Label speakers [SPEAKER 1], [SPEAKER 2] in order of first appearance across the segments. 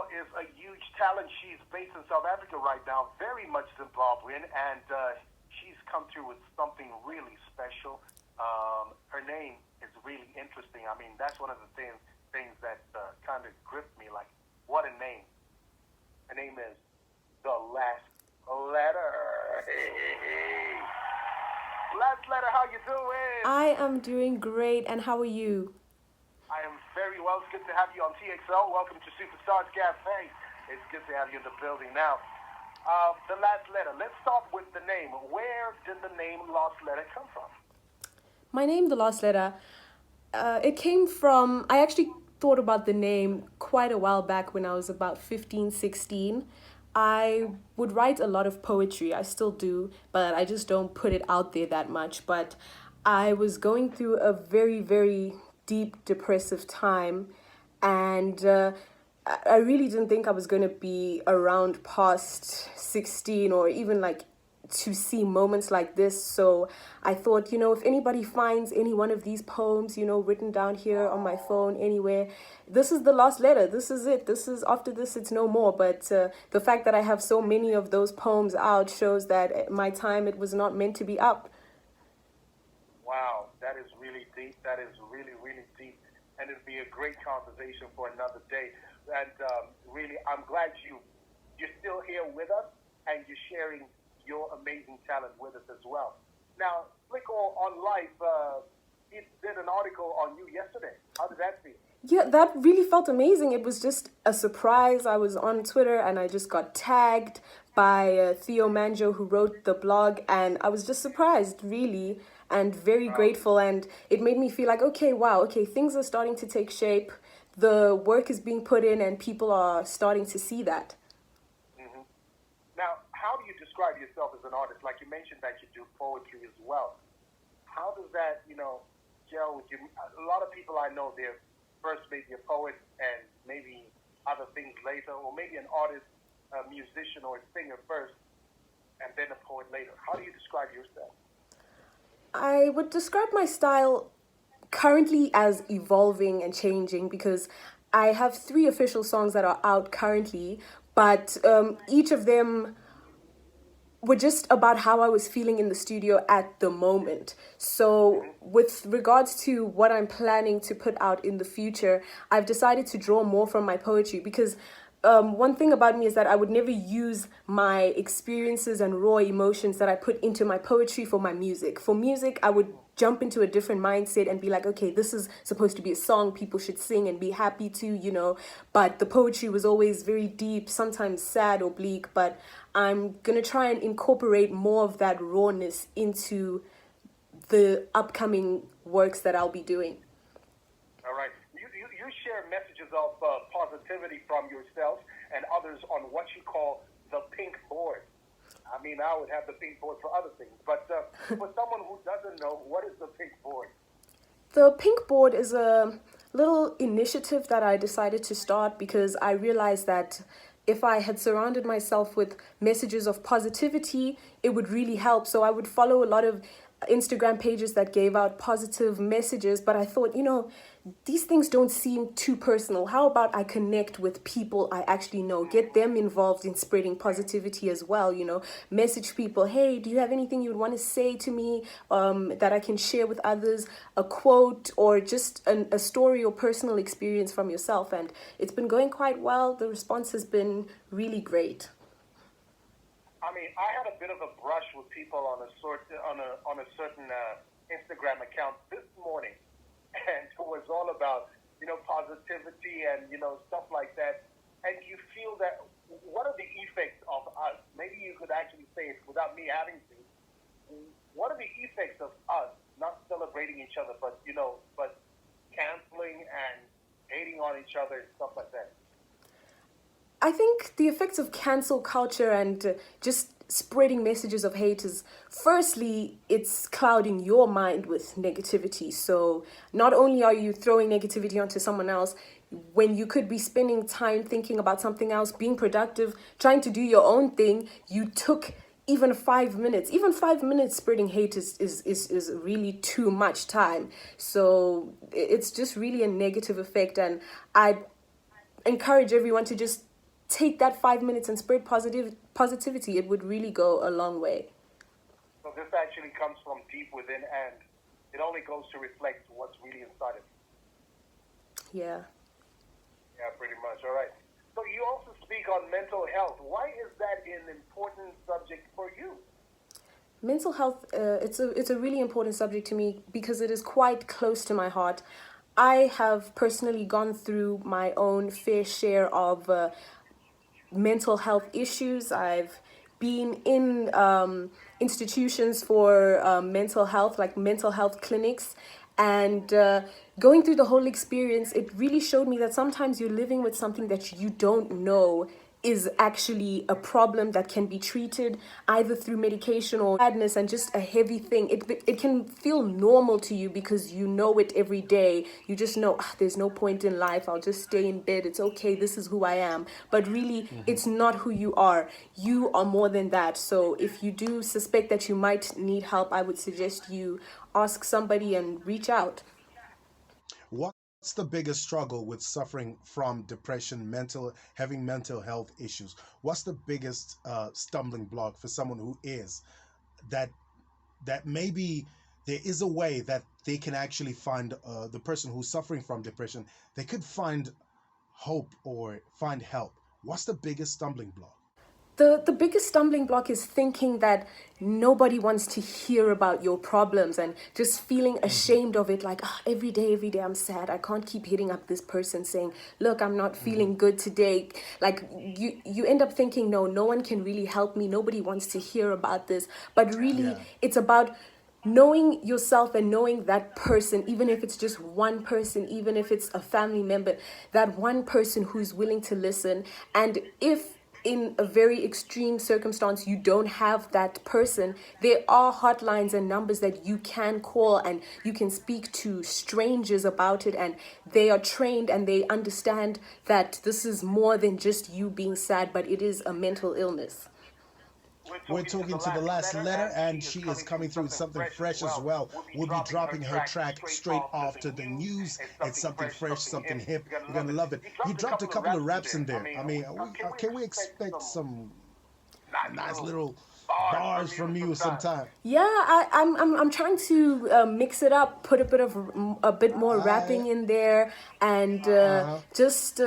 [SPEAKER 1] girl is a huge talent. She's based in South Africa right now, very much Zimbabwean, and she's come through with something really special. Her name is really interesting. I mean, that's one of the things that kind of gripped me. Like, what a name! Her name is The Last Letter. Hey. Last Letter, how you doing?
[SPEAKER 2] I am doing great, and how are you?
[SPEAKER 1] I am very well. It's good to have you on TXL. Welcome to Superstars Cafe. It's good to have you in the building. Now, The Last Letter. Let's start with the name. Where did the name Last Letter come from?
[SPEAKER 2] My name, The Last Letter, it came from, I actually thought about the name quite a while back when I was about 15, 16. I would write a lot of poetry. I still do, but I just don't put it out there that much. But I was going through a very, very deep depressive time, and I really didn't think I was going to be around past 16 or even like to see moments like this. So I thought, if anybody finds any one of these poems, written down here on my phone anywhere, this is the last letter. This is it. This is, after this, it's no more. But the fact that I have so many of those poems out shows that at my time it was not meant to be up.
[SPEAKER 1] Wow, that is really deep. That is really, really deep. And it'd be a great conversation for another day. And really, I'm glad you're still here with us and you're sharing your amazing talent with us as well. Now, Flickr on Life, it did an article on you yesterday. How did that feel?
[SPEAKER 2] Yeah, that really felt amazing. It was just a surprise. I was on Twitter and I just got tagged by Theo Manjo, who wrote the blog, and I was just surprised, really, and very grateful. And it made me feel like, okay, wow, okay, things are starting to take shape. The work is being put in and people are starting to see that.
[SPEAKER 1] Mm-hmm. Now, how do you describe yourself as an artist? Like you mentioned that you do poetry as well. How does that, gel with you? A lot of people I know, they're first maybe a poet and maybe other things later, or maybe an artist, a musician, or a singer first, and then a poet later. How do you describe yourself?
[SPEAKER 2] I would describe my style currently as evolving and changing because I have 3 official songs that are out currently, but each of them were just about how I was feeling in the studio at the moment. So, with regards to what I'm planning to put out in the future, I've decided to draw more from my poetry because one thing about me is that I would never use my experiences and raw emotions that I put into my poetry for my music. For music, I would jump into a different mindset and be like, okay, this is supposed to be a song people should sing and be happy to. But the poetry was always very deep, sometimes sad or bleak. But I'm going to try and incorporate more of that rawness into the upcoming works that I'll be doing.
[SPEAKER 1] All right. You share messages of positivity from yourself and others on what you call the pink board. I mean, I would have the pink board for other things, but for someone who doesn't know, what is the pink board?
[SPEAKER 2] The Pink Board is a little initiative that I decided to start because I realized that if I had surrounded myself with messages of positivity, it would really help. So I would follow a lot of Instagram pages that gave out positive messages, but I thought, these things don't seem too personal. How about I connect with people I actually know, get them involved in spreading positivity as well, message people, hey, do you have anything you would want to say to me that I can share with others, a quote or just a story or personal experience from yourself. And it's been going quite well. The response has been really great.
[SPEAKER 1] I mean, I had a bit of a brush with people on a certain Instagram account this morning, and it was all about positivity and stuff like that. And you feel that what are the effects of us? Maybe you could actually say it without me having to. What are the effects of us not celebrating each other, but canceling and hating on each other and stuff like that?
[SPEAKER 2] I think the effects of cancel culture and just spreading messages of hate is, firstly, it's clouding your mind with negativity. So not only are you throwing negativity onto someone else, when you could be spending time thinking about something else, being productive, trying to do your own thing, you took even 5 minutes. Even 5 minutes spreading hate is really too much time. So it's just really a negative effect. And I encourage everyone to just take that 5 minutes and spread positivity, it would really go a long way.
[SPEAKER 1] So this actually comes from deep within, and it only goes to reflect what's really inside of you.
[SPEAKER 2] Yeah.
[SPEAKER 1] Yeah, pretty much. All right. So you also speak on mental health. Why is that an important subject for you?
[SPEAKER 2] Mental health, it's a really important subject to me because it is quite close to my heart. I have personally gone through my own fair share of mental health issues. I've been in institutions for mental health, like mental health clinics, and going through the whole experience, it really showed me that sometimes you're living with something that you don't know is actually a problem that can be treated either through medication or sadness and just a heavy thing. It can feel normal to you because you know it every day. You just know, there's no point in life. I'll just stay in bed. It's okay. This is who I am. But really, it's not who you are. You are more than that. So if you do suspect that you might need help, I would suggest you ask somebody and reach out.
[SPEAKER 3] What's the biggest struggle with suffering from depression, having mental health issues? What's the biggest stumbling block for someone who is that maybe there is a way that they can actually find the person who's suffering from depression, they could find hope or find help? What's the biggest stumbling block?
[SPEAKER 2] The biggest stumbling block is thinking that nobody wants to hear about your problems and just feeling ashamed of it. Like, every day I'm sad. I can't keep hitting up this person saying, look, I'm not feeling good today. Like, you end up thinking, no one can really help me. Nobody wants to hear about this. But really, it's about knowing yourself and knowing that person, even if it's just one person, even if it's a family member, that one person who's willing to listen. And if in a very extreme circumstance you don't have that person, there are hotlines and numbers that you can call and you can speak to strangers about it, and they are trained and they understand that this is more than just you being sad, but it is a mental illness.
[SPEAKER 3] We're talking to the last letter, and she is coming through something fresh as well. We'll be dropping her track straight after the news. It's something fresh, something hip. You're gonna love it. You dropped a couple of raps in there. I mean, can we expect some nice little bars from you sometime?
[SPEAKER 2] Yeah, I'm trying to mix it up, put a bit more rapping in there, and just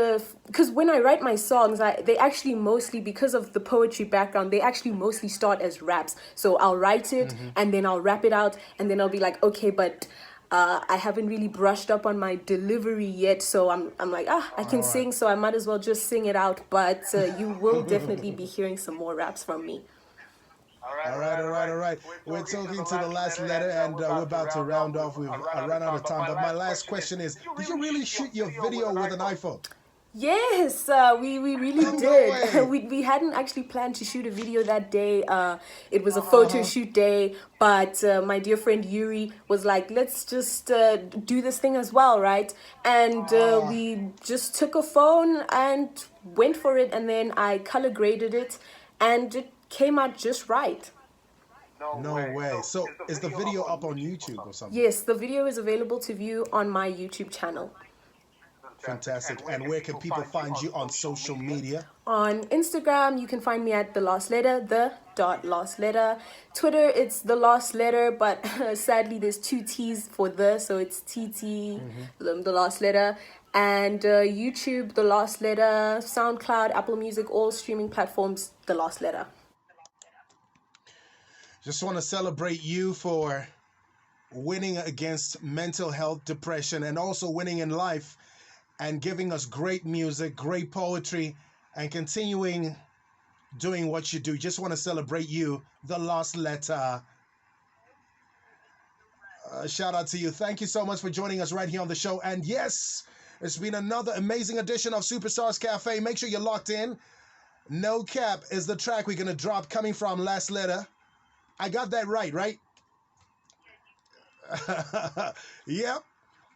[SPEAKER 2] because when I write my songs, they actually mostly, because of the poetry background, they actually mostly start as raps. So I'll write it and then I'll rap it out, and then I'll be like, okay, but I haven't really brushed up on my delivery yet, so I'm like, I can sing, so I might as well just sing it out. But you will definitely be hearing some more raps from me.
[SPEAKER 3] All right. We're talking to the last letter, and we're about to round off. We've run out of time. But my last question is, did you really shoot your video with an iPhone?
[SPEAKER 2] Yes, we really did. We hadn't actually planned to shoot a video that day. It was a photo shoot day, but my dear friend Yuri was like, let's just do this thing as well, right? And we just took a phone and went for it, and then I color graded it, and it came out just right.
[SPEAKER 3] No way. So is the video up on YouTube or something?
[SPEAKER 2] Yes, the video is available to view on my YouTube channel.
[SPEAKER 3] Fantastic. And where can people find you on social media?
[SPEAKER 2] On Instagram, you can find me at TheLastLetter, the.lastletter. Twitter, it's TheLastLetter, but sadly there's 2 T's for so it's TT, TheLastLetter. And YouTube, TheLastLetter, SoundCloud, Apple Music, all streaming platforms, TheLastLetter.
[SPEAKER 3] Just want to celebrate you for winning against mental health, depression, and also winning in life, and giving us great music, great poetry, and continuing doing what you do. Just want to celebrate you, The Last Letter. Shout out to you. Thank you so much for joining us right here on the show. And yes, it's been another amazing edition of Superstars Cafe. Make sure you're locked in. No Cap is the track we're going to drop, coming from Last Letter. I got that right? Yep.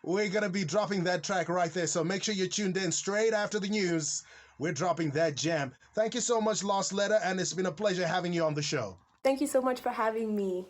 [SPEAKER 3] We're going to be dropping that track right there. So make sure you're tuned in straight after the news. We're dropping that jam. Thank you so much, Last Letter, and it's been a pleasure having you on the show.
[SPEAKER 2] Thank you so much for having me.